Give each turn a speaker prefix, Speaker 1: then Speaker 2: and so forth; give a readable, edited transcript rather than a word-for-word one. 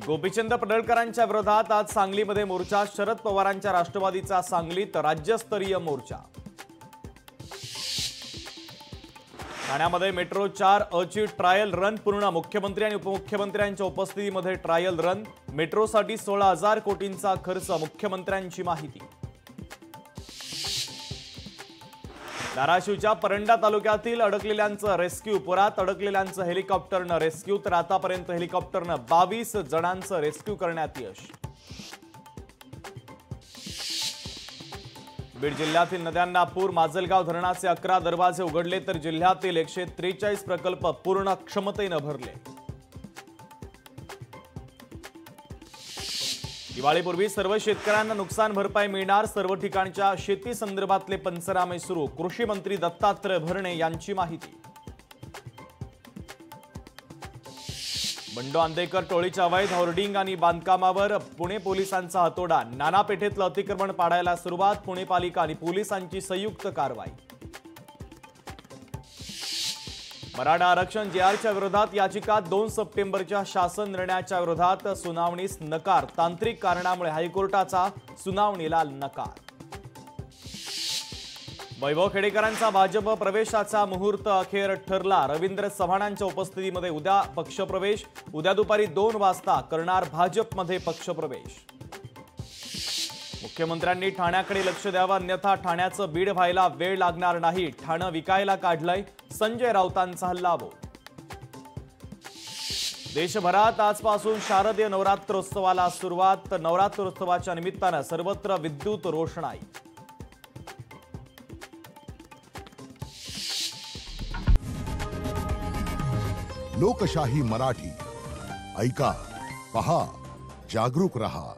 Speaker 1: गोपीचंद पडळकरांच्या विरोधात आज सांगलीमध्ये मोर्चा। शरद पवारांच्या राष्ट्रवादीचा सांगलीत राज्यस्तरीय मोर्चा। ठाण्यामध्ये मेट्रो 4 अची ट्रायल रन पूर्ण। मुख्यमंत्री आणि उपमुख्यमंत्र्यांच्या उपस्थितीमध्ये ट्रायल रन। मेट्रोसाठी 16,000 कोटींचा खर्च, मुख्यमंत्र्यांची माहिती। धाराशिवच्या परंडा तालुक्यातील अडकलेल्यांचं रेस्क्यू। पुरात अडकलेल्यांचं हेलिकॉप्टरनं रेस्क्यू, तर आतापर्यंत हेलिकॉप्टरनं 22 जणांचं रेस्क्यू करण्यात यश। बीड जिल्ह्यातील नद्यांना पूर। माजलगाव धरणाचे 11 दरवाजे उघडले, तर जिल्ह्यातील 143 प्रकल्प पूर्ण क्षमतेनं भरले। दिवाळीपूर्वी सर्व शेतकऱ्यांना नुकसान भरपाई मिळणार। सर्व ठिकाणच्या शेती संदर्भातले पंचनामे सुरू। कृषी मंत्री दत्तात्रय भरणे यांची माहिती। बंडू आंदेकर टोळीच्या अवैध होर्डिंग आणि बांधकामावर पुणे पोलिसांचा हातोडा। नाना पेठेतलं अतिक्रमण पाडायला सुरुवात। पुणे पालिका आणि पोलिसांची संयुक्त कारवाई। मराठा आरक्षण जेआरच्या विरोधात याचिका। 2 सप्टेंबरच्या शासन निर्णयाच्या विरोधात सुनावणीस नकार। तांत्रिक कारणामुळे हायकोर्टाचा सुनावणीला नकार। वैभव खेडेकरांचा भाजप प्रवेशाचा मुहूर्त अखेर ठरला। रवींद्र चव्हाणांच्या उपस्थितीमध्ये उद्या पक्षप्रवेश। उद्या दुपारी 2 वाजता करणार भाजपमध्ये पक्षप्रवेश। मुख्यमंत्र्यांनी ठाण्याकडे लक्ष द्यावं, अन्यथा ठाण्याचं बीड व्हायला वेळ लागणार नाही। ठाणं विकायला काढलंय, संजय राऊतांचा हल्लाबोल। देशभरात आजपासून शारदीय नवरात्रोत्सवाला सुरुवात। नवरात्रोत्सवाच्या निमित्तानं सर्वत्र विद्युत रोषणाई।
Speaker 2: लोकशाही मराठी ऐका, पहा, जागरूक रहा।